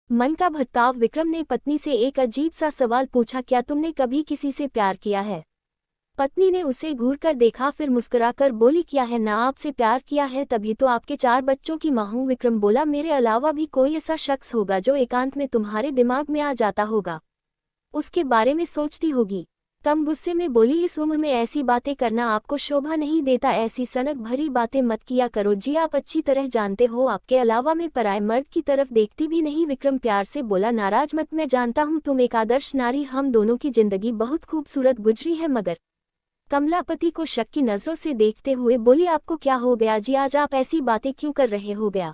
मन का भटकाव। विक्रम ने पत्नी से एक अजीब सा सवाल पूछा, क्या तुमने कभी किसी से प्यार किया है? पत्नी ने उसे घूर कर देखा, फिर मुस्कुराकर बोली, किया है ना, आपसे प्यार किया है, तभी तो आपके 4 बच्चों की माँ हूँ। विक्रम बोला, मेरे अलावा भी कोई ऐसा शख्स होगा जो एकांत में तुम्हारे दिमाग में आ जाता होगा, उसके बारे में सोचती होगी। तम गुस्से में बोली, इस उम्र में ऐसी बातें करना आपको शोभा नहीं देता, ऐसी सनक भरी बातें मत किया करो जी, आप अच्छी तरह जानते हो आपके अलावा मैं पराये मर्द की तरफ देखती भी नहीं। विक्रम प्यार से बोला, नाराज मत, मैं जानता हूँ तुम एक आदर्श नारी, हम दोनों की जिंदगी बहुत खूबसूरत गुजरी है। मगर कमला पति को शक की नजरों से देखते हुए बोली, आपको क्या हो गया जी, आज आप ऐसी बातें क्यों कर रहे हो? गया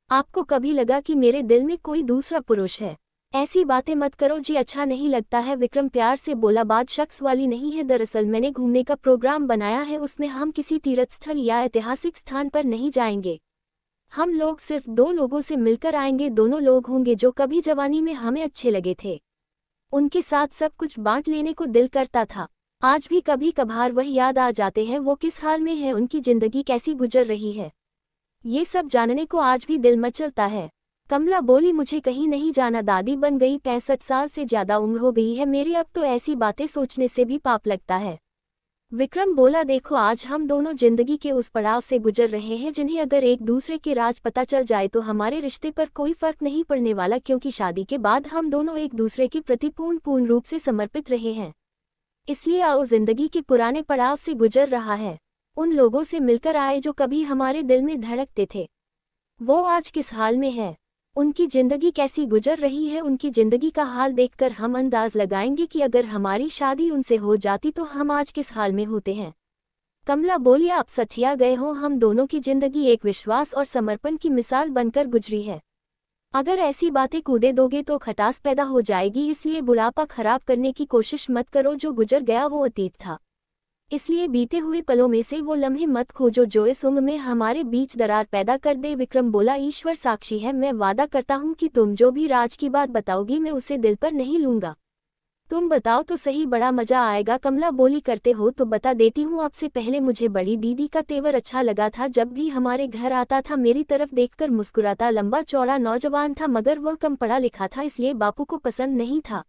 आपको कभी लगा कि मेरे दिल में कोई दूसरा पुरुष है? ऐसी बातें मत करो जी, अच्छा नहीं लगता है। विक्रम प्यार से बोला, बात शख्स वाली नहीं है, दरअसल मैंने घूमने का प्रोग्राम बनाया है, उसमें हम किसी तीर्थ स्थल या ऐतिहासिक स्थान पर नहीं जाएंगे, हम लोग सिर्फ 2 लोगों से मिलकर आएंगे, दोनों लोग होंगे जो कभी जवानी में हमें अच्छे लगे थे, उनके साथ सब कुछ बांट लेने को दिल करता था, आज भी कभी कभार वह याद आ जाते हैं, वो किस हाल में है, उनकी जिंदगी कैसी गुजर रही है, ये सब जानने को आज भी दिल मचलता है। कमला बोली, मुझे कहीं नहीं जाना, दादी बन गई, 65 साल से ज्यादा उम्र हो गई है मेरी, अब तो ऐसी बातें सोचने से भी पाप लगता है। विक्रम बोला, देखो आज हम दोनों जिंदगी के उस पड़ाव से गुजर रहे हैं जिन्हें अगर एक दूसरे के राज पता चल जाए तो हमारे रिश्ते पर कोई फर्क नहीं पड़ने वाला, क्योंकि शादी के बाद हम दोनों एक दूसरे के प्रति पूर्ण रूप से समर्पित रहे हैं। इसलिए आओ, जिंदगी के पुराने पड़ाव से गुजर रहा है, उन लोगों से मिलकर आए जो कभी हमारे दिल में धड़कते थे, वो आज किस हाल में है, उनकी जिंदगी कैसी गुजर रही है, उनकी जिंदगी का हाल देखकर हम अंदाज लगाएंगे कि अगर हमारी शादी उनसे हो जाती तो हम आज किस हाल में होते हैं। कमला बोली, आप सठिया गए हो, हम दोनों की जिंदगी एक विश्वास और समर्पण की मिसाल बनकर गुजरी है, अगर ऐसी बातें कूदे दोगे तो खटास पैदा हो जाएगी, इसलिए बुढ़ापा खराब करने की कोशिश मत करो, जो गुजर गया वो अतीत था, इसलिए बीते हुए पलों में से वो लम्हे मत खोजो जो इस उम्र में हमारे बीच दरार पैदा कर दे। विक्रम बोला, ईश्वर साक्षी है, मैं वादा करता हूँ कि तुम जो भी राज की बात बताओगी मैं उसे दिल पर नहीं लूंगा, तुम बताओ तो सही, बड़ा मजा आएगा। कमला बोली, करते हो तो बता देती हूँ, आपसे पहले मुझे बड़ी दीदी का तेवर अच्छा लगा था, जब भी हमारे घर आता था मेरी तरफ देखकर मुस्कुराता, लंबा चौड़ा नौजवान था, मगर वह कम पढ़ा लिखा था इसलिए बापू को पसंद नहीं था,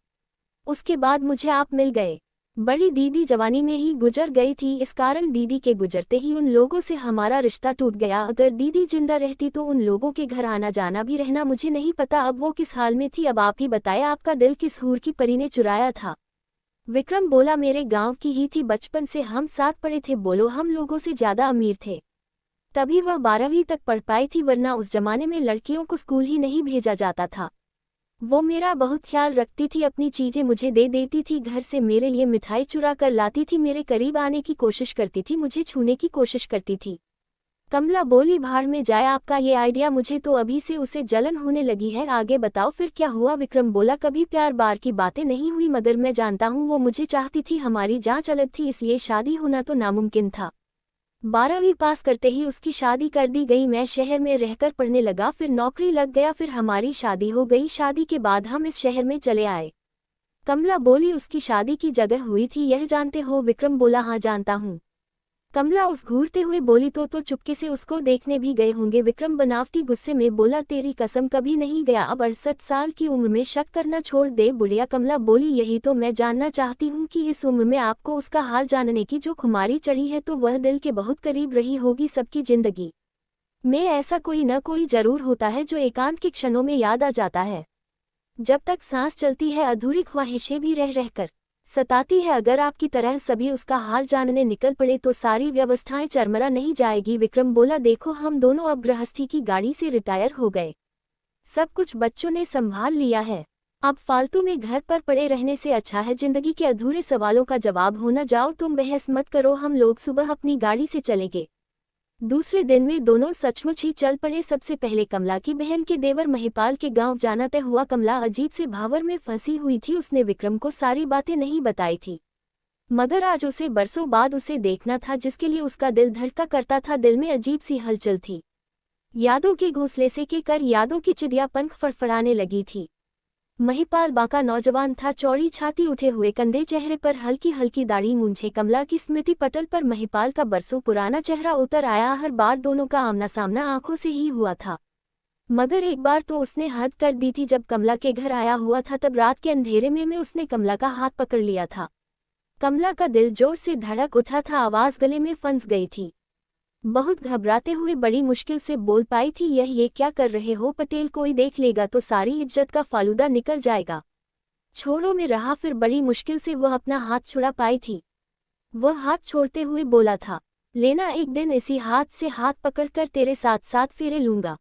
उसके बाद मुझे आप मिल गए, बड़ी दीदी जवानी में ही गुजर गई थी, इस कारण दीदी के गुजरते ही उन लोगों से हमारा रिश्ता टूट गया, अगर दीदी जिंदा रहती तो उन लोगों के घर आना जाना भी रहना, मुझे नहीं पता अब वो किस हाल में थी, अब आप ही बताएं, आपका दिल किस हूर की परी ने चुराया था? विक्रम बोला, मेरे गांव की ही थी, बचपन से हम साथ पढ़े थे, बोलो हम लोगों से ज्यादा अमीर थे, तभी वह 12वीं तक पढ़ पाई थी, वरना उस जमाने में लड़कियों को स्कूल ही नहीं भेजा जाता था, वो मेरा बहुत ख्याल रखती थी, अपनी चीजें मुझे दे देती थी, घर से मेरे लिए मिठाई चुरा कर लाती थी, मेरे करीब आने की कोशिश करती थी, मुझे छूने की कोशिश करती थी। कमला बोली, भाड़ में जाए आपका ये आइडिया, मुझे तो अभी से उसे जलन होने लगी है, आगे बताओ फिर क्या हुआ? विक्रम बोला, कभी प्यार बार की बातें नहीं हुई, मगर मैं जानता हूँ वो मुझे चाहती थी, हमारी जांच अलग थी, इसलिए शादी होना तो नामुमकिन था, 12वीं पास करते ही उसकी शादी कर दी गई, मैं शहर में रहकर पढ़ने लगा, फिर नौकरी लग गया, फिर हमारी शादी हो गई, शादी के बाद हम इस शहर में चले आए। कमला बोली, उसकी शादी की जगह हुई थी यह जानते हो? विक्रम बोला, हाँ जानता हूँ। कमला उस घूरते हुए बोली, तो चुपके से उसको देखने भी गए होंगे? विक्रम बनावटी गुस्से में बोला, तेरी कसम कभी नहीं गया, अब 68 साल की उम्र में शक करना छोड़ दे बुढ़िया। कमला बोली, यही तो मैं जानना चाहती हूँ कि इस उम्र में आपको उसका हाल जानने की जो खुमारी चढ़ी है, तो वह दिल के बहुत करीब रही होगी, सबकी जिंदगी में ऐसा कोई न कोई जरूर होता है जो एकांत के क्षणों में याद आ जाता है, जब तक सांस चलती है अधूरी ख्वाहिशें भी रह रहकर सताती है, अगर आपकी तरह सभी उसका हाल जानने निकल पड़े तो सारी व्यवस्थाएं चरमरा नहीं जाएगी। विक्रम बोला, देखो हम दोनों अब गृहस्थी की गाड़ी से रिटायर हो गए, सब कुछ बच्चों ने संभाल लिया है, अब फालतू में घर पर पड़े रहने से अच्छा है जिंदगी के अधूरे सवालों का जवाब हो न, जाओ तुम बहस मत करो, हम लोग सुबह अपनी गाड़ी से चलेंगे। दूसरे दिन वे दोनों सचमुच ही चल पड़े। सबसे पहले कमला की बहन के देवर महिपाल के गांव जाना तय हुआ। कमला अजीब से भावर में फंसी हुई थी, उसने विक्रम को सारी बातें नहीं बताई थी, मगर आज उसे बरसों बाद उसे देखना था जिसके लिए उसका दिल धड़का करता था, दिल में अजीब सी हलचल थी, यादों के घोंसले से के कर यादों की चिड़िया पंख फड़फड़ाने लगी थी। महिपाल बांका नौजवान था, चौड़ी छाती, उठे हुए कंधे, चेहरे पर हल्की हल्की दाढ़ी मूंछे। कमला की स्मृति पटल पर महिपाल का बरसों पुराना चेहरा उतर आया, हर बार दोनों का आमना सामना आंखों से ही हुआ था, मगर एक बार तो उसने हद कर दी थी। जब कमला के घर आया हुआ था तब रात के अंधेरे में उसने कमला का हाथ पकड़ लिया था। कमला का दिल जोर से धड़क उठा था, आवाज गले में फंस गई थी। बहुत घबराते हुए बड़ी मुश्किल से बोल पाई थी, ये क्या कर रहे हो पटेल, कोई देख लेगा तो सारी इज्जत का फालूदा निकल जाएगा। छोड़ो में रहा। फिर बड़ी मुश्किल से वह अपना हाथ छुड़ा पाई थी। वह हाथ छोड़ते हुए बोला था, लेना, एक दिन इसी हाथ से हाथ पकड़कर तेरे साथ साथ फेरे लूंगा।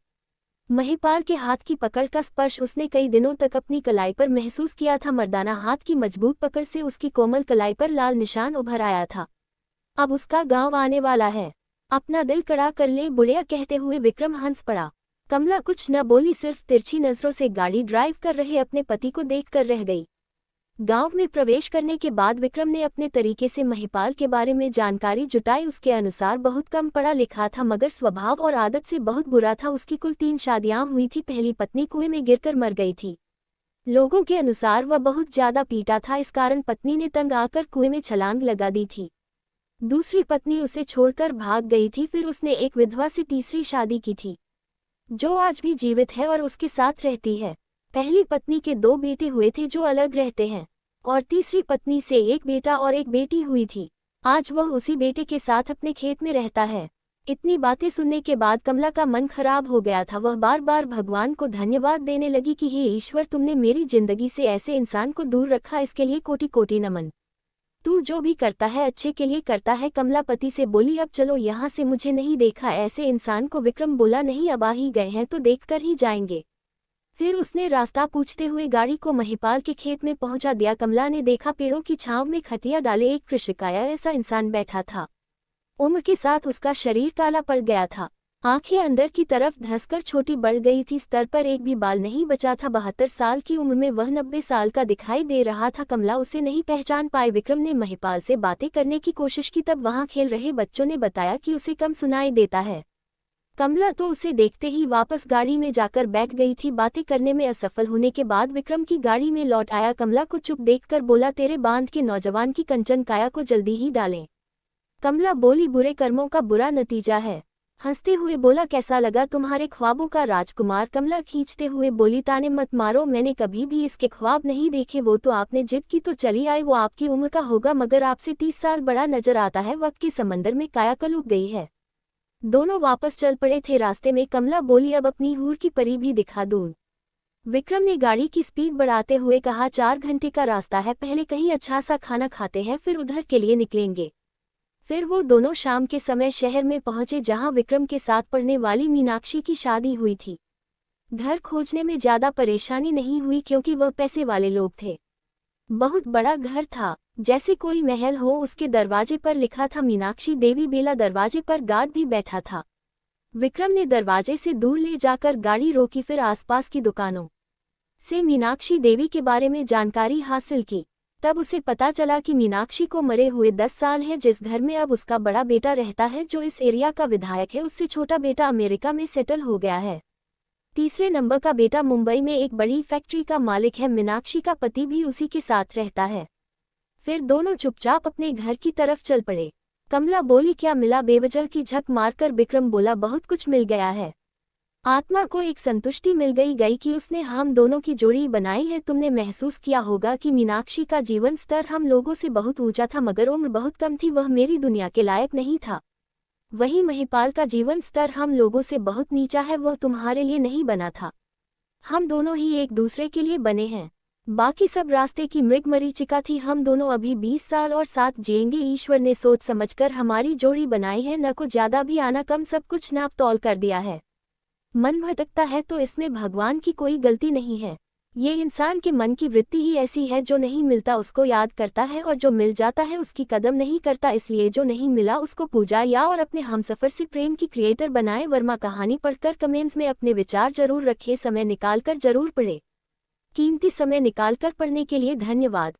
महिपाल के हाथ की पकड़ का स्पर्श उसने कई दिनों तक अपनी कलाई पर महसूस किया था। मर्दाना हाथ की मजबूत पकड़ से उसकी कोमल कलाई पर लाल निशान उभर आया था। अब उसका गांव आने वाला है, अपना दिल कड़ा कर ले, बुढ़िया कहते हुए विक्रम हंस पड़ा। कमला कुछ न बोली, सिर्फ तिरछी नजरों से गाड़ी ड्राइव कर रहे अपने पति को देखकर रह गई। गांव में प्रवेश करने के बाद विक्रम ने अपने तरीके से महिपाल के बारे में जानकारी जुटाई। उसके अनुसार बहुत कम पढ़ा लिखा था, मगर स्वभाव और आदत से बहुत बुरा था। उसकी कुल 3 शादियां हुई थी। पहली पत्नी कुएं में गिरकर मर गई थी। लोगों के अनुसार वह बहुत ज्यादा पीटा था, इस कारण पत्नी ने तंग आकर कुएं में छलांग लगा दी थी। दूसरी पत्नी उसे छोड़कर भाग गई थी। फिर उसने एक विधवा से तीसरी शादी की थी, जो आज भी जीवित है और उसके साथ रहती है। पहली पत्नी के 2 बेटे हुए थे जो अलग रहते हैं, और तीसरी पत्नी से एक बेटा और एक बेटी हुई थी। आज वह उसी बेटे के साथ अपने खेत में रहता है। इतनी बातें सुनने के बाद कमला का मन खराब हो गया था। वह बार बार भगवान को धन्यवाद देने लगी कि हे ईश्वर, तुमने मेरी जिंदगी से ऐसे इंसान को दूर रखा, इसके लिए कोटि कोटि नमन। तू जो भी करता है अच्छे के लिए करता है। कमला पति से बोली, अब चलो यहाँ से, मुझे नहीं देखा ऐसे इंसान को। विक्रम बोला, नहीं, अब आ ही गए हैं तो देखकर ही जाएंगे। फिर उसने रास्ता पूछते हुए गाड़ी को महिपाल के खेत में पहुंचा दिया। कमला ने देखा पेड़ों की छांव में खटिया डाले एक कृषिकाया ऐसा इंसान बैठा था। उम्र के साथ उसका शरीर काला पड़ गया था, आंखें अंदर की तरफ धंसकर छोटी बढ़ गई थी, स्तर पर एक भी बाल नहीं बचा था। 72 साल की उम्र में वह 90 साल का दिखाई दे रहा था। कमला उसे नहीं पहचान पाई। विक्रम ने महिपाल से बातें करने की कोशिश की, तब वहां खेल रहे बच्चों ने बताया कि उसे कम सुनाई देता है। कमला तो उसे देखते ही वापस गाड़ी में जाकर बैठ गई थी। बातें करने में असफल होने के बाद विक्रम की गाड़ी में लौट आया। कमला को चुप देखकर बोला, तेरे बांध के नौजवान की कंचन काया को जल्दी ही डालें। कमला बोली, बुरे कर्मों का बुरा नतीजा है। हंसते हुए बोला, कैसा लगा तुम्हारे ख्वाबों का राजकुमार। कमला खींचते हुए बोली, ताने मत मारो, मैंने कभी भी इसके ख्वाब नहीं देखे। वो तो आपने जिद की तो चली आई, वो आपकी उम्र का होगा मगर आपसे 30 साल बड़ा नजर आता है। वक्त के समंदर में कायाकल्प उग गई है। दोनों वापस चल पड़े थे। रास्ते में कमला बोली, अब अपनी हूर की परी भी दिखा दूं। विक्रम ने गाड़ी की स्पीड बढ़ाते हुए कहा, 4 घंटे का रास्ता है, पहले कहीं अच्छा सा खाना खाते हैं, फिर उधर के लिए निकलेंगे। फिर वो दोनों शाम के समय शहर में पहुंचे, जहां विक्रम के साथ पढ़ने वाली मीनाक्षी की शादी हुई थी। घर खोजने में ज्यादा परेशानी नहीं हुई, क्योंकि वह पैसे वाले लोग थे। बहुत बड़ा घर था, जैसे कोई महल हो। उसके दरवाजे पर लिखा था मीनाक्षी देवी बेला। दरवाजे पर गार्ड भी बैठा था। विक्रम ने दरवाजे से दूर ले जाकर गाड़ी रोकी, फिर आसपास की दुकानों से मीनाक्षी देवी के बारे में जानकारी हासिल की। तब उसे पता चला कि मीनाक्षी को मरे हुए 10 साल है। जिस घर में अब उसका बड़ा बेटा रहता है, जो इस एरिया का विधायक है, उससे छोटा बेटा अमेरिका में सेटल हो गया है। तीसरे नंबर का बेटा मुंबई में एक बड़ी फैक्ट्री का मालिक है। मीनाक्षी का पति भी उसी के साथ रहता है। फिर दोनों चुपचाप अपने घर की तरफ चल पड़े। कमला बोली, क्या मिला। बेवजह की झक मारकर विक्रम बोला, बहुत कुछ मिल गया है। आत्मा को एक संतुष्टि मिल गई कि उसने हम दोनों की जोड़ी बनाई है। तुमने महसूस किया होगा कि मीनाक्षी का जीवन स्तर हम लोगों से बहुत ऊंचा था, मगर उम्र बहुत कम थी। वह मेरी दुनिया के लायक नहीं था। वही महिपाल का जीवन स्तर हम लोगों से बहुत नीचा है, वह तुम्हारे लिए नहीं बना था। हम दोनों ही एक दूसरे के लिए बने हैं। बाकी सब रास्ते की मृग मरीचिका थी। हम दोनों अभी 20 साल और साथ जिएंगे। ईश्वर ने सोच समझकर हमारी जोड़ी बनाई है, न को ज्यादा भी आना कम, सब कुछ नाप तौल कर दिया है। मन भटकता है तो इसमें भगवान की कोई गलती नहीं है। ये इंसान के मन की वृत्ति ही ऐसी है, जो नहीं मिलता उसको याद करता है और जो मिल जाता है उसकी कदर नहीं करता। इसलिए जो नहीं मिला उसको पूजा या और अपने हमसफर से प्रेम की क्रिएटर बनाए। वर्मा कहानी पढ़कर कमेंट्स में अपने विचार जरूर रखें। समय निकालकर जरूर पढ़ें। कीमती समय निकालकर पढ़ने के लिए धन्यवाद।